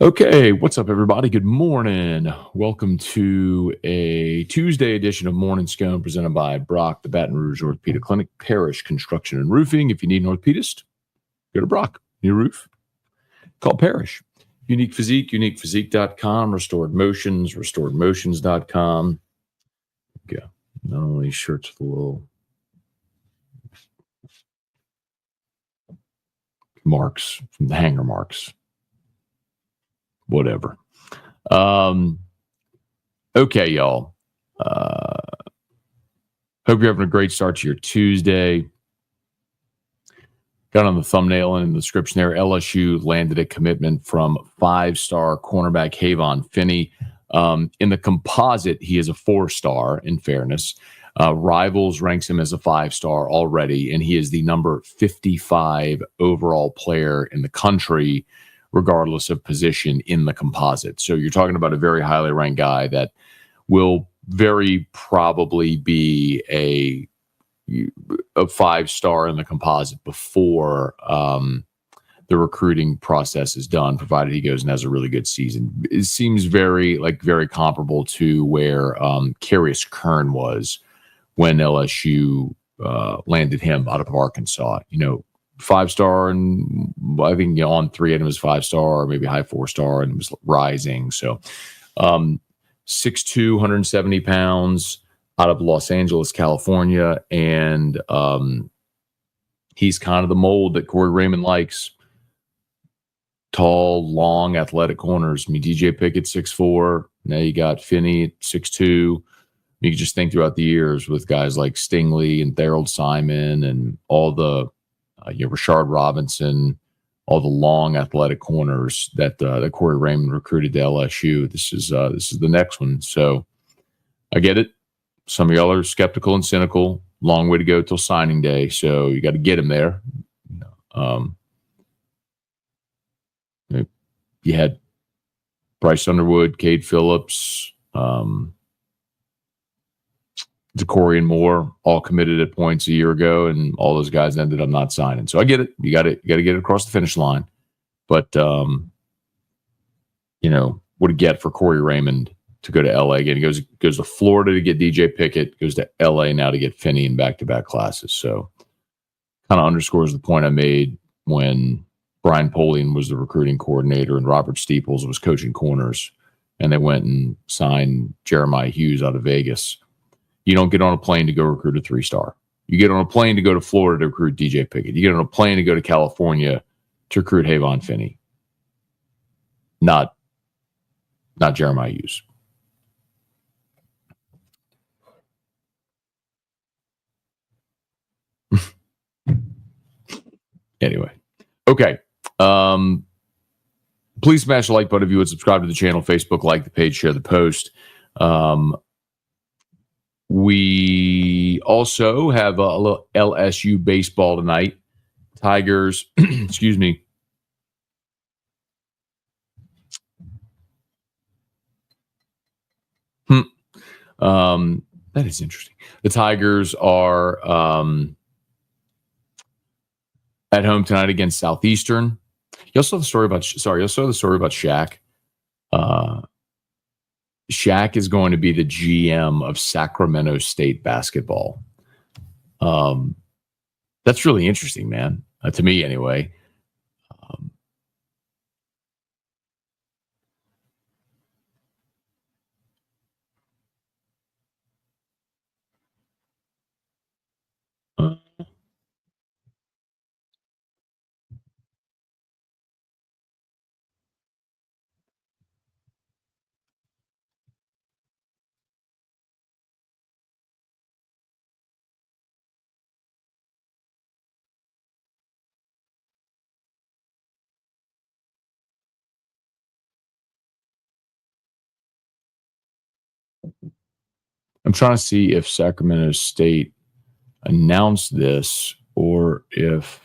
Okay, what's up, everybody? Good morning. Welcome to a Tuesday edition of Morning Scone presented by Brock, the Baton Rouge Orthopedic Clinic, Parish Construction and Roofing. If you need an orthopedist, go to Brock. Need a roof? Call Parish. Unique Physique, uniquephysique.com, Restored Motions, restoredmotions.com. Yeah, not only shirts with a little marks from the hanger marks. Whatever. Okay, y'all. Hope you're having a great start to your Tuesday. Got on the thumbnail and in the description there, LSU landed a commitment from five-star cornerback Havon Finney. In the composite, he is a four-star, in fairness. Rivals ranks him as a five-star already, and he is the number 55 overall player in the country, regardless of position in the composite. So you're talking about a very highly ranked guy that will very probably be a five-star in the composite before the recruiting process is done, provided he goes and has a really good season. It seems very comparable to where Carius Kern was when LSU landed him out of Arkansas. Five-star, and I think on three of them was five-star, or maybe high four-star, and it was rising. So 6'2", 170 pounds, out of Los Angeles, California, and he's kind of the mold that Cory Raymond likes. Tall, long, athletic corners. I mean, DJ Pickett, 6'4". Now you got Finney at 6'2". You can just think throughout the years with guys like Stingley and Thorold Simon and all the Rashard Robinson, all the long athletic corners that Cory Raymond recruited to LSU. This is the next one. So I get it. Some of y'all are skeptical and cynical. Long way to go till signing day, so you got to get him there. You had Bryce Underwood, Cade Phillips, DeCorian Moore, all committed at points a year ago, and all those guys ended up not signing. So I get it. You got to get it across the finish line. But what to get for Cory Raymond to go to LA again. He goes to Florida to get DJ Pickett, goes to LA now to get Finney in back-to-back classes. So kind of underscores the point I made when Brian Polian was the recruiting coordinator and Robert Steeples was coaching corners, and they went and signed Jeremiah Hughes out of Vegas. You don't get on a plane to go recruit a three-star. You get on a plane to go to Florida to recruit DJ Pickett. You get on a plane to go to California to recruit Havon Finney. Not Jeremiah Hughes. Anyway, okay. Please smash the like button if you would, subscribe to the channel, Facebook, like the page, share the post. We also have a little LSU baseball tonight. Tigers, excuse me. That is interesting. The Tigers are at home tonight against Southeastern. You also saw the story about Shaq. Shaq is going to be the GM of Sacramento State basketball. That's really interesting, man. To me, anyway. I'm trying to see if Sacramento State announced this or if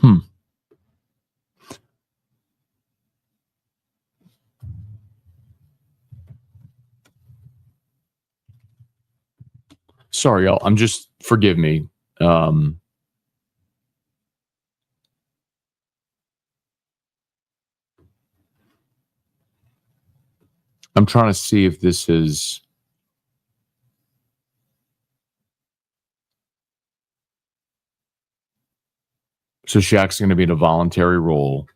Hmm. Sorry, y'all. Forgive me. Um, I'm trying to see if this is. So Shaq's going to be in a voluntary role.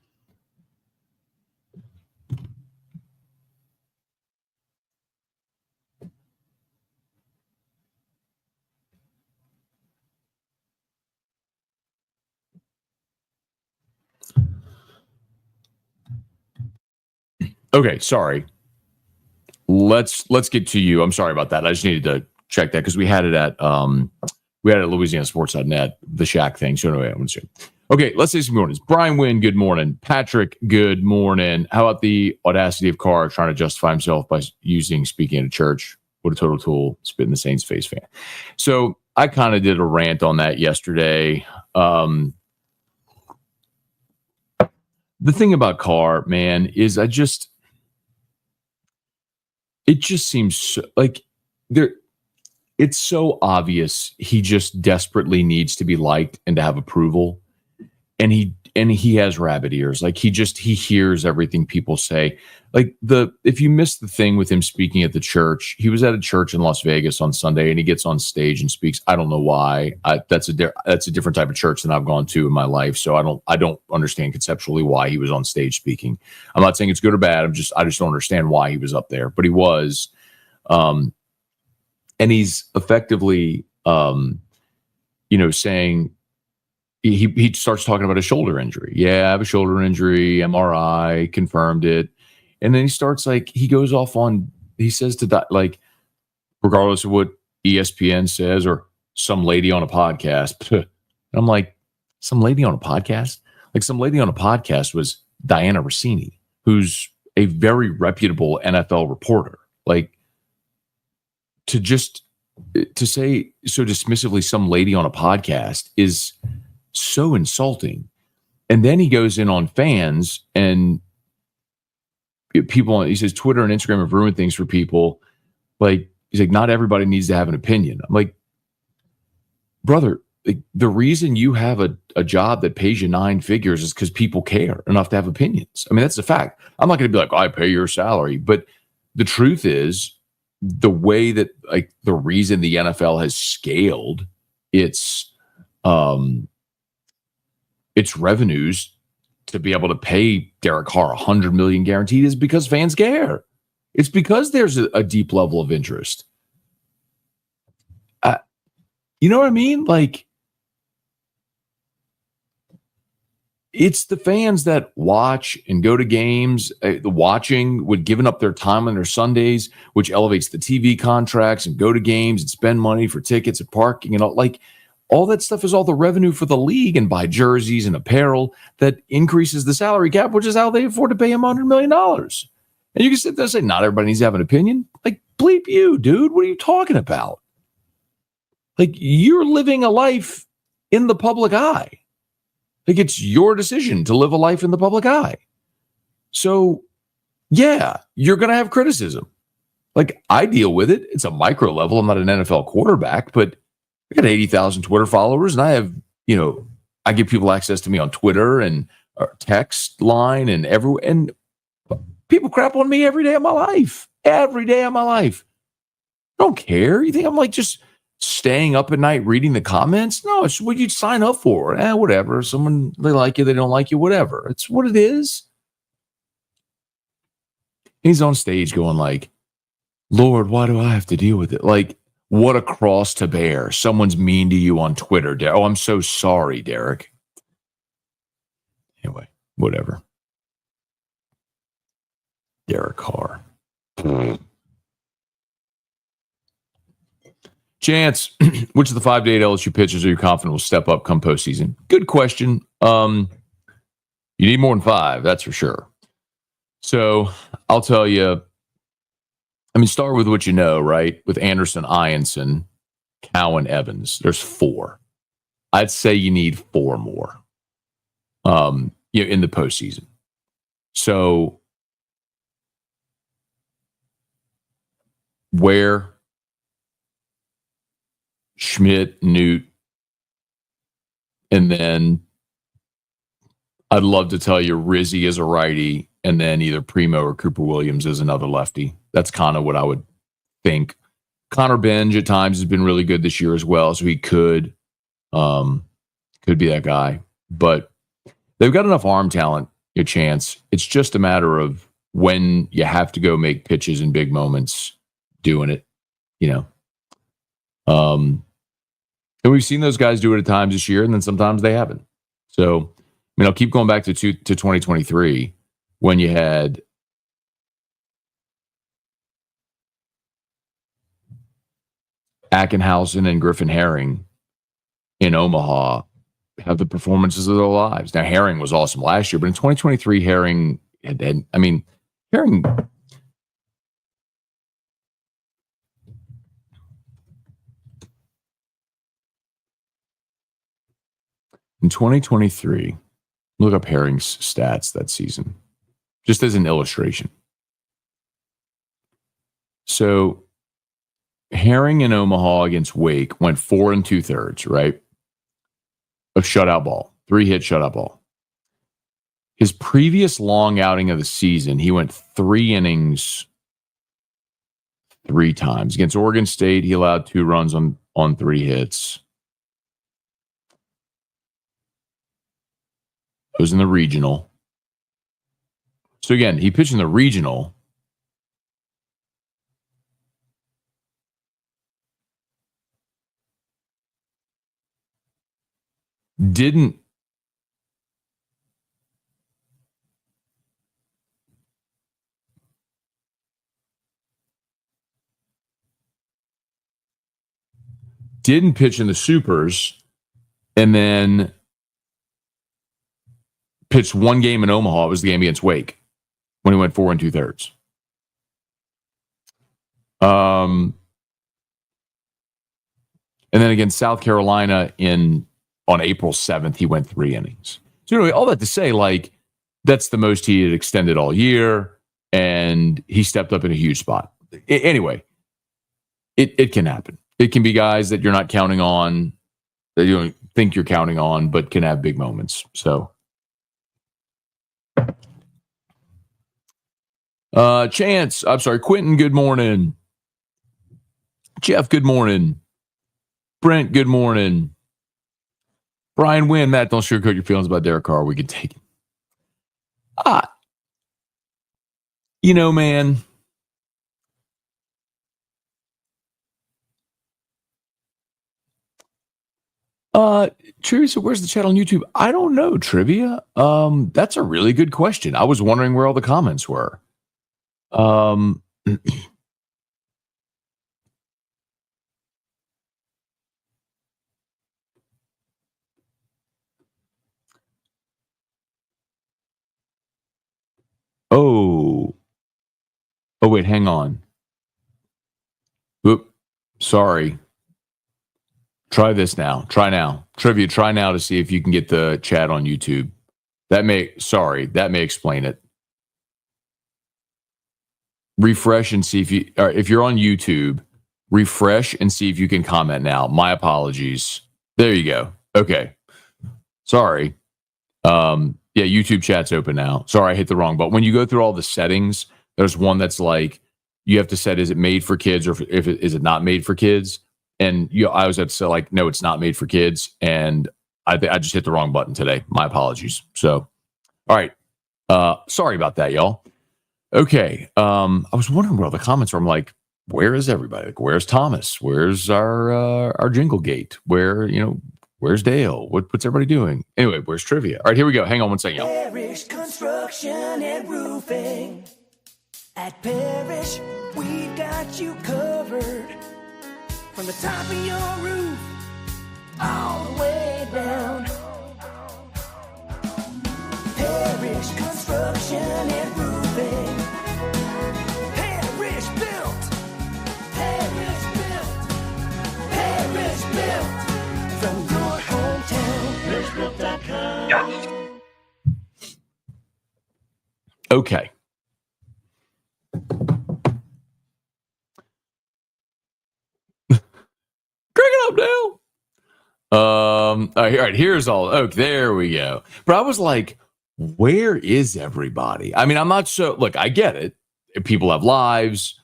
Okay, sorry. Let's get to you. I'm sorry about that. I just needed to check that because we had it at LouisianaSports.net, the Shaq thing. So anyway, I want to say. Okay, let's say some mornings. Brian Wynn, good morning. Patrick, good morning. How about the audacity of Carr trying to justify himself by speaking at a church? What a total tool, spit in the Saints face fan. So I kind of did a rant on that yesterday. The thing about Carr, man, is it just seems like there. It's so obvious he just desperately needs to be liked and to have approval, and he has rabbit ears. Like he hears everything people say. Like if you missed the thing with him speaking at the church, he was at a church in Las Vegas on Sunday, and he gets on stage and speaks. I don't know why. That's a different type of church than I've gone to in my life, so I don't understand conceptually why he was on stage speaking. I'm not saying it's good or bad. I just don't understand why he was up there, but he was. And he's effectively, saying he starts talking about a shoulder injury. Yeah, I have a shoulder injury. MRI confirmed it, and then he goes off on. He says regardless of what ESPN says or some lady on a podcast. And I'm like, some lady on a podcast? Like some lady on a podcast was Diana Rossini, who's a very reputable NFL reporter. Like, to say so dismissively some lady on a podcast is so insulting. And then he goes in on fans and people, he says Twitter and Instagram have ruined things for people. Like, he's like, not everybody needs to have an opinion. I'm like, brother, like, the reason you have a job that pays you 9 figures is because people care enough to have opinions. I mean, that's the fact. I'm not going to be like, I pay your salary. But the truth is, the way that the reason the NFL has scaled its revenues to be able to pay Derek Carr $100 million guaranteed is because fans care. It's because there's a deep level of interest. You know what I mean? Like, it's the fans that watch and go to games. The watching would giving up their time on their Sundays, which elevates the TV contracts, and go to games and spend money for tickets and parking and all that stuff is all the revenue for the league, and buy jerseys and apparel that increases the salary cap, which is how they afford to pay him $100 million. And you can sit there and say, not everybody needs to have an opinion. Like, bleep you, dude. What are you talking about? Like, you're living a life in the public eye. Like, it's your decision to live a life in the public eye. So, yeah, you're going to have criticism. Like, I deal with it. It's a micro level. I'm not an NFL quarterback, but I got 80,000 Twitter followers, and I have, I give people access to me on Twitter and text line and people crap on me every day of my life. Every day of my life. I don't care. You think I'm just staying up at night reading the comments? No, it's what you'd sign up for. Whatever. Someone, they like you, they don't like you, whatever. It's what it is. He's on stage going like, Lord, why do I have to deal with it? Like, what a cross to bear. Someone's mean to you on Twitter. Oh, I'm so sorry, Derek. Anyway, whatever. Derek Carr. Chance, which of the 5 to 8 LSU pitchers are you confident will step up come postseason? Good question. You need more than 5, that's for sure. So I'll tell you, I mean, start with what you know, right? With Anderson, Ianson, Cowan, Evans. There's 4. I'd say you need 4 more in the postseason. So Ware, Schmidt, Newt, and then I'd love to tell you Rizzy is a righty, and then either Primo or Cooper Williams is another lefty. That's kind of what I would think. Connor Benj at times has been really good this year as well, so he could be that guy. But they've got enough arm talent, your chance. It's just a matter of when you have to go make pitches in big moments, doing it, And we've seen those guys do it at times this year, and then sometimes they haven't. So, I'll keep going back to 2023 when you had Ackenhausen and Griffin Herring in Omaha have the performances of their lives. Now, Herring was awesome last year, but in 2023, Herring Herring. In 2023, look up Herring's stats that season, just as an illustration. So, Herring in Omaha against Wake went 4 2/3, right? Of shutout ball, 3-hit shutout ball. His previous long outing of the season, he went 3 innings 3 times. Against Oregon State, he allowed 2 runs on 3 hits. It was in the regional. So again, he pitched in the regional. Didn't pitch in the supers, and then pitched 1 game in Omaha. It was the game against Wake when he went 4 2/3. And then against South Carolina on April 7th, he went 3 innings. So anyway, all that to say, that's the most he had extended all year, and he stepped up in a huge spot. Anyway, it can happen. It can be guys that you're not counting on, that you don't think you're counting on, but can have big moments. So, Quentin, good morning. Jeff, good morning. Brent, good morning. Brian Wynn, Matt, don't sugarcoat your feelings about Derek Carr. We can take it. Man. Trivia said, where's the chat on YouTube? I don't know, Trivia. That's a really good question. I was wondering where all the comments were. Oh, wait, hang on. Oop, sorry. Try this now. Try now. Trivia, try now to see if you can get the chat on YouTube. That may explain it. Refresh and see if you're on YouTube, refresh and see if you can comment now. My apologies. There you go. Okay. Sorry. Yeah, YouTube chat's open now. Sorry, I hit the wrong button. When you go through all the settings, there's one that's you have to set, is it made for kids, or is it not made for kids? And I always have to say no, it's not made for kids. And I just hit the wrong button today. My apologies. So, all right. Sorry about that, y'all. Okay. I was wondering where all the comments were. I'm like, where is everybody? Where's Thomas? Where's our jingle gate? Where's Dale? What's everybody doing? Anyway, where's Trivia? All right, here we go. Hang on one second, y'all. Parish Construction and Roofing. At Parish, we've got you covered. From the top of your roof, all the way down. Parish Construction and Roofing. Parish Built. Okay. Crank it up, Dale. All right, here's all. Okay, there we go. But I was like, where is everybody? I mean, I'm not so. Look, I get it. People have lives.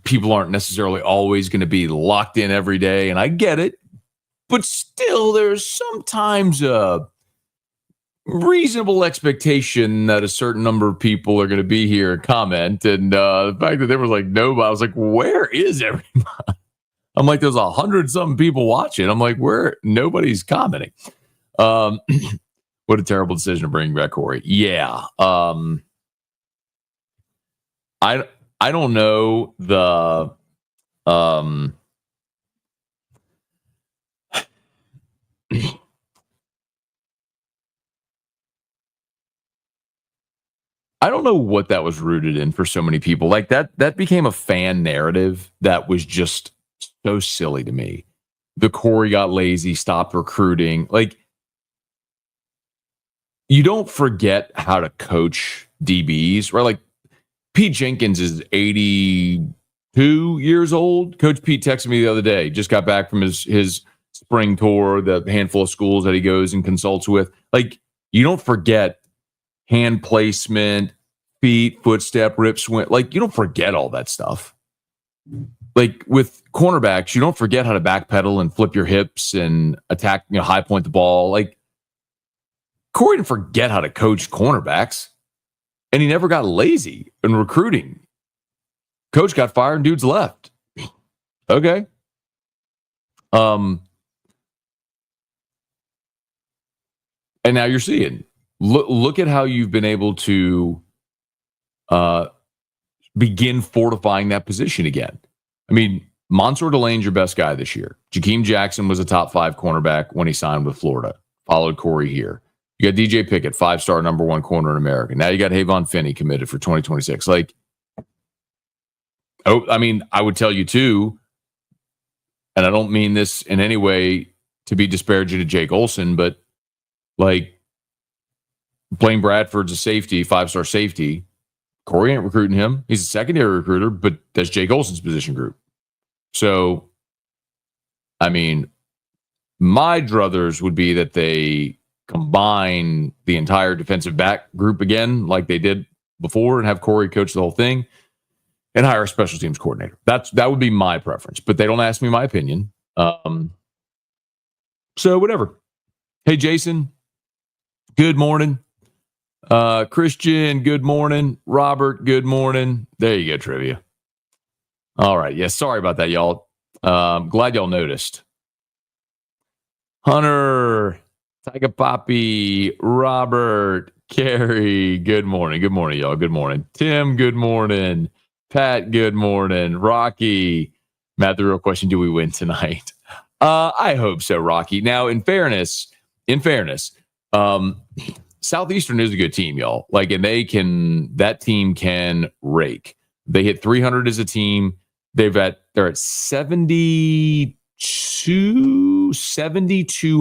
People aren't necessarily always going to be locked in every day, and I get it. But still, there's sometimes a reasonable expectation that a certain number of people are going to be here and comment. And the fact that there was like nobody, I was like, where is everybody? I'm like, there's 100-something people watching. I'm like, where? Nobody's commenting. What a terrible decision to bring back Cory. Yeah. I don't know the I don't know what that was rooted in for so many people. Like that became a fan narrative that was just so silly to me. The Cory got lazy, stopped recruiting. Like, you don't forget how to coach DBs, right? Like, Pete Jenkins is 82 years old. Coach Pete texted me the other day, just got back from his spring tour, the handful of schools that he goes and consults with. Like, you don't forget hand placement, feet, footstep, rip swing. Like, you don't forget all that stuff. Like, with cornerbacks, you don't forget how to backpedal and flip your hips and attack, high point the ball. Like, Cory didn't forget how to coach cornerbacks, and he never got lazy in recruiting. Coach got fired and dudes left. Okay. And now you're seeing. Look at how you've been able to begin fortifying that position again. I mean, Mansour Delane's your best guy this year. Jakeem Jackson was a top 5 cornerback when he signed with Florida. Followed Cory here. You got DJ Pickett, 5-star number 1 corner in America. Now you got Havon Finney committed for 2026. Like, I mean, I would tell you too, and I don't mean this in any way to be disparaging to Jake Olson, but like, Blaine Bradford's a safety, 5-star safety. Cory ain't recruiting him. He's a secondary recruiter, but that's Jake Olson's position group. So, I mean, my druthers would be that they combine the entire defensive back group again, like they did before, and have Cory coach the whole thing, and hire a special teams coordinator. That would be my preference, but they don't ask me my opinion. So whatever. Hey, Jason, good morning. Christian, good morning. Robert, good morning. There you go, trivia. All right. Yeah, sorry about that, y'all. Glad y'all noticed. Hunter, Tiger Poppy, Robert, Carrie, good morning. Good morning, y'all. Good morning. Tim, good morning. Pat, good morning. Rocky, Matt, the real question, do we win tonight? I hope so, Rocky. Now, in fairness, Southeastern is a good team, y'all. Like, and that team can rake. They hit 300 as a team. They're at 72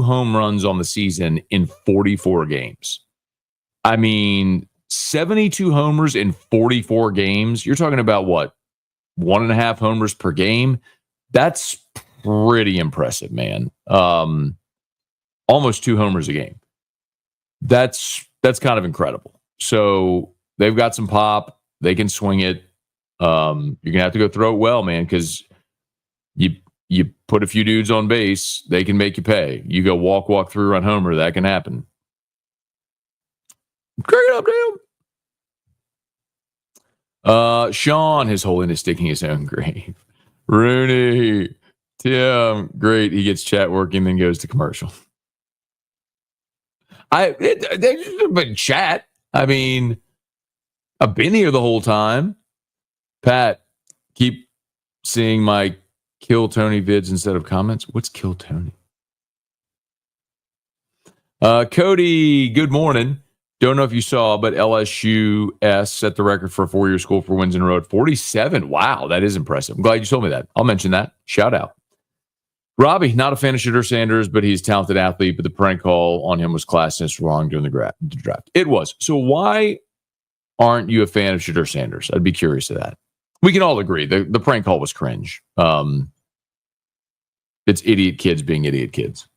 home runs on the season in 44 games. I mean, 72 homers in 44 games. You're talking about what? 1.5 homers per game. That's pretty impressive, man. Almost 2 homers a game. That's kind of incredible. So they've got some pop. They can swing it. You're gonna have to go throw it well, man, because you put a few dudes on base, they can make you pay. You go walk through, run homer, that can happen. Crank it up, damn. Sean, His Holiness digging his own grave. Rooney, Tim, great. He gets chat working, then goes to commercial. They just been chat. I mean, I've been here the whole time. Pat, keep seeing my Kill Tony vids instead of comments. What's Kill Tony? Cody, good morning. Don't know if you saw, but LSU set the record for a 4-year school for wins in a row at 47. Wow, that is impressive. I'm glad you told me that. I'll mention that. Shout out. Robbie, not a fan of Shedeur Sanders, but he's a talented athlete, but the prank call on him was classist wrong during the draft. It was. So why aren't you a fan of Shedeur Sanders? I'd be curious to that. We can all agree the prank call was cringe. It's idiot kids being idiot kids.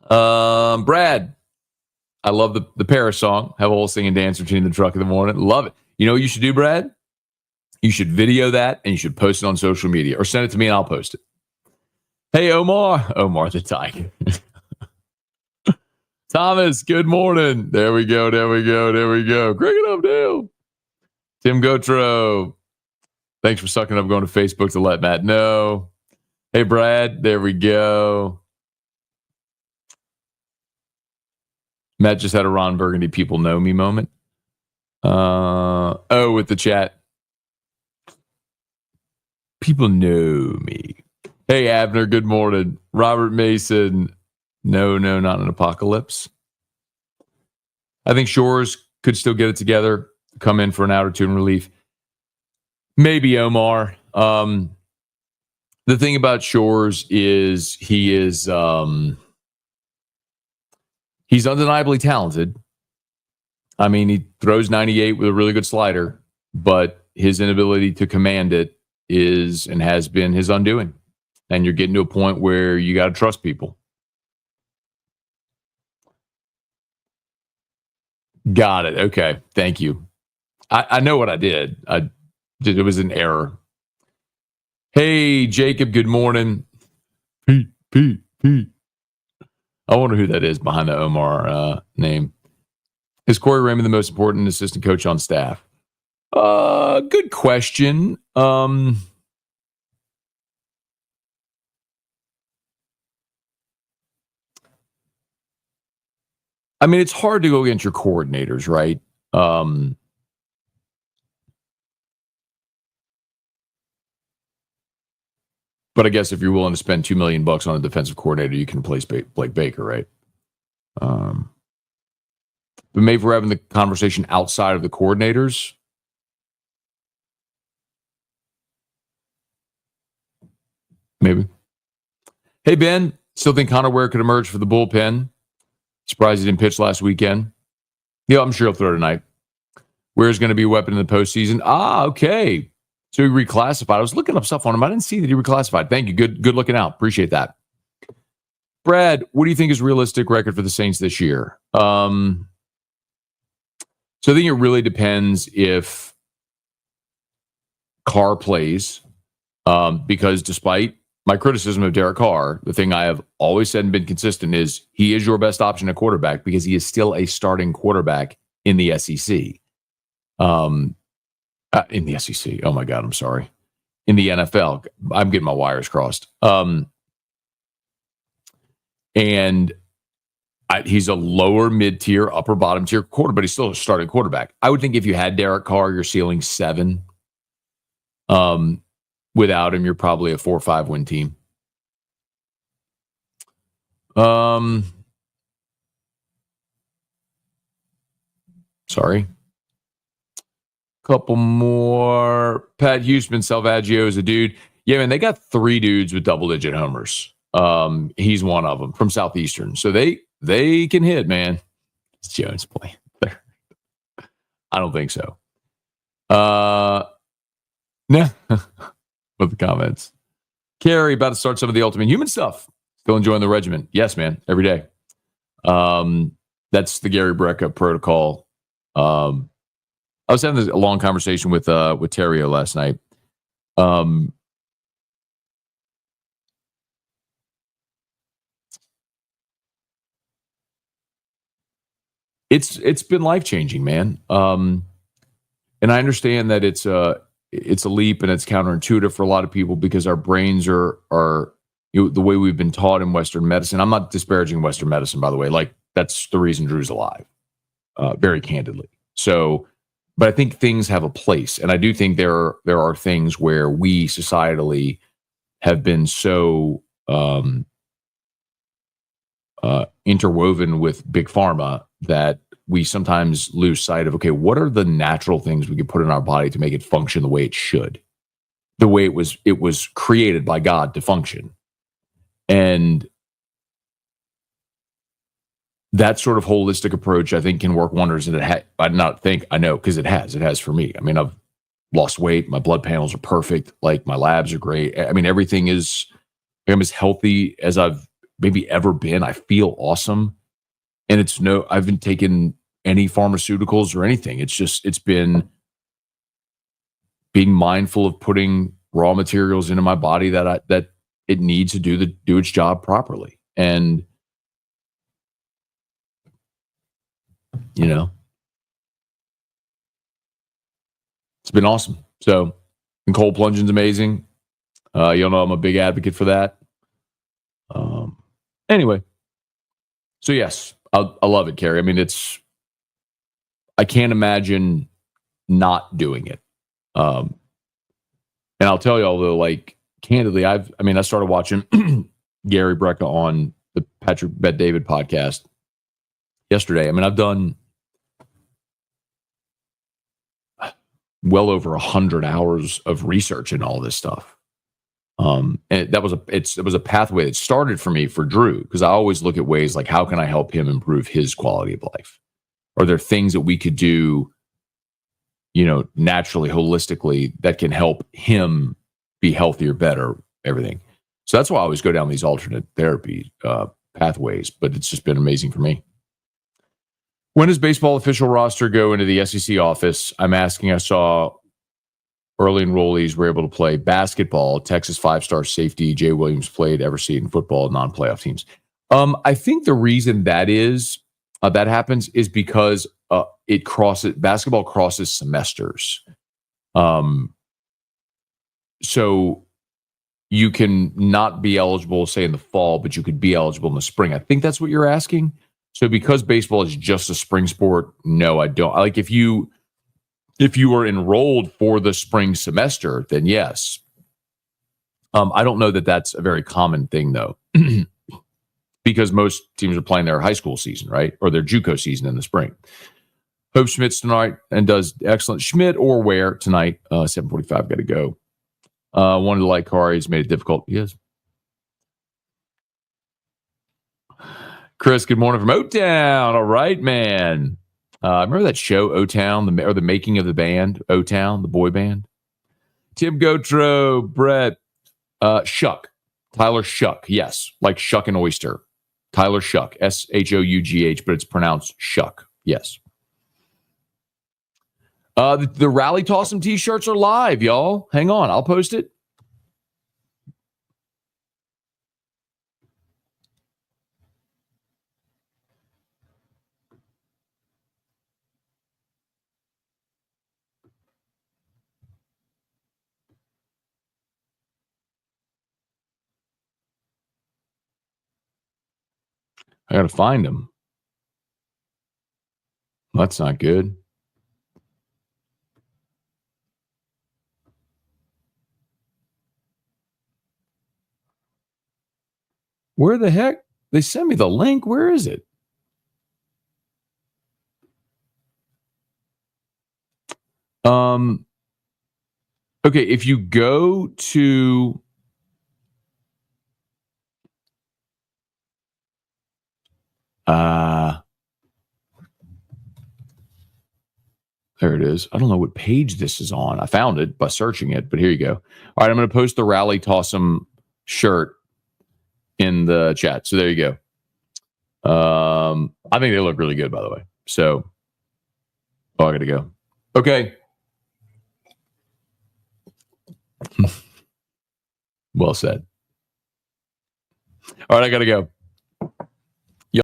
Brad, I love the Paris song. Have a whole sing and dance routine in the truck in the morning. Love it. You know what you should do, Brad? You should video that and you should post it on social media or send it to me and I'll post it. Hey, Omar the Tiger. Thomas, good morning. There we go. Crank it up, Dale. Tim Gotro. Thanks for sucking up going to Facebook to let Matt know. Hey, Brad. There we go. Matt just had a Ron Burgundy people know me moment. With the chat. People know me. Hey, Abner, good morning. Robert Mason. No, not an apocalypse. I think Shores could still get it together, come in for an out or two in relief. Maybe Omar. The thing about Shores is he's undeniably talented. I mean, he throws 98 with a really good slider, but his inability to command it is and has been his undoing. And you're getting to a point where you got to trust people. Got it. Okay. Thank you. I know what I did. It was an error. Hey, Jacob, good morning. Pete. I wonder who that is behind the Omar name. Is Cory Raymond the most important assistant coach on staff? Good question. I mean, it's hard to go against your coordinators, right? But I guess if you're willing to spend $2 million on a defensive coordinator, you can replace Blake Baker, right? But maybe we're having the conversation outside of the coordinators. Maybe. Hey, Ben, still think Connor Ware could emerge for the bullpen. Surprised he didn't pitch last weekend. Yeah, I'm sure he'll throw tonight. Ware's going to be a weapon in the postseason. Okay. So he reclassified. I was looking up stuff on him. I didn't see that he reclassified. Thank you. Good looking out. Appreciate that. Brad, what do you think is realistic record for the Saints this year? So I think it really depends if Carr plays, because despite my criticism of Derek Carr, the thing I have always said and been consistent is he is your best option at quarterback because he is still a starting quarterback in the SEC. In the SEC. Oh my God, I'm sorry. In the NFL. I'm getting my wires crossed. And he's a lower mid-tier, upper bottom tier quarter, but he's still a starting quarterback. I would think if you had Derek Carr, you're ceiling 7. Without him, you're probably a 4 or 5 win team. Sorry. Couple more. Pat Huseman, Salvaggio is a dude. Yeah, man, they got 3 dudes with double-digit homers. He's one of them from Southeastern. So they can hit, man. It's Jones playing there. I don't think so. No. With the comments. Carrie, about to start some of the Ultimate Human stuff. Still enjoying the regimen. Yes, man. Every day. That's the Gary Brecka protocol. I was having a long conversation with Terrio last night. It's been life-changing, man. And I understand that it's a leap and it's counterintuitive for a lot of people because our brains are the way we've been taught in Western medicine. I'm not disparaging Western medicine, by the way. Like, that's the reason Drew's alive, very candidly. So, but I think things have a place. And I do think there are things where we societally have been so interwoven with big pharma that we sometimes lose sight of, okay, what are the natural things we can put in our body to make it function the way it should? the way it was created by God to function. And that sort of holistic approach, I think, can work wonders. And I know, because it has for me. I mean, I've lost weight. My blood panels are perfect. Like, my labs are great. I mean, everything is, I'm as healthy as I've maybe ever been. I feel awesome. And I haven't taken any pharmaceuticals or anything. It's been being mindful of putting raw materials into my body that it needs to do its job properly. And, it's been awesome. So, and cold plunging's amazing. You'll know I'm a big advocate for that. Anyway, so yes, I love it, Carrie. I mean, I can't imagine not doing it. And I'll tell you, although, like, candidly, I started watching Gary Brecka on the Patrick Bet David podcast yesterday. I mean, I've done well over 100 hours of research in all this stuff. And it was a pathway that started for me for Drew, because I always look at ways like, how can I help him improve his quality of life? Are there things that we could do, naturally, holistically, that can help him be healthier, better, everything? So that's why I always go down these alternate therapy pathways, but it's just been amazing for me. When does baseball official roster go into the SEC office? I'm asking. I saw early enrollees were able to play basketball. Texas 5-star safety Jay Williams played Everseed football, non-playoff teams. I think the reason that happens is because basketball crosses semesters. So you can not be eligible, say, in the fall, but you could be eligible in the spring. I think that's what you're asking. So because baseball is just a spring sport, no, I don't. Like, if you were enrolled for the spring semester, then yes. I don't know that that's a very common thing, though, because most teams are playing their high school season, right? Or their JUCO season in the spring. Hope Schmidt's tonight and does excellent. Schmidt or Ware tonight, 7:45, got to go. Wanted to like Carr, he's made it difficult. Yes. Chris, good morning from O-Town. All right, man. Remember that show, O-Town, or the making of the band, O-Town, the boy band? Tim Gotro, Brett, Shuck, Tyler Shuck. Yes, like Shuck and Oyster. Tyler Shuck, Shough, but it's pronounced Shuck. Yes. The Rally Toss'em t-shirts are live, y'all. Hang on, I'll post it. I got to find them. That's not good. Where the heck? They sent me the link. Where is it? Okay, if you go to there it is. I don't know what page this is on. I found it by searching it, but here you go. All right, I'm going to post the Rally Toss'em shirt in the chat. So there you go. I think they look really good, by the way. So, I got to go. Okay. Well said. All right, I got to go.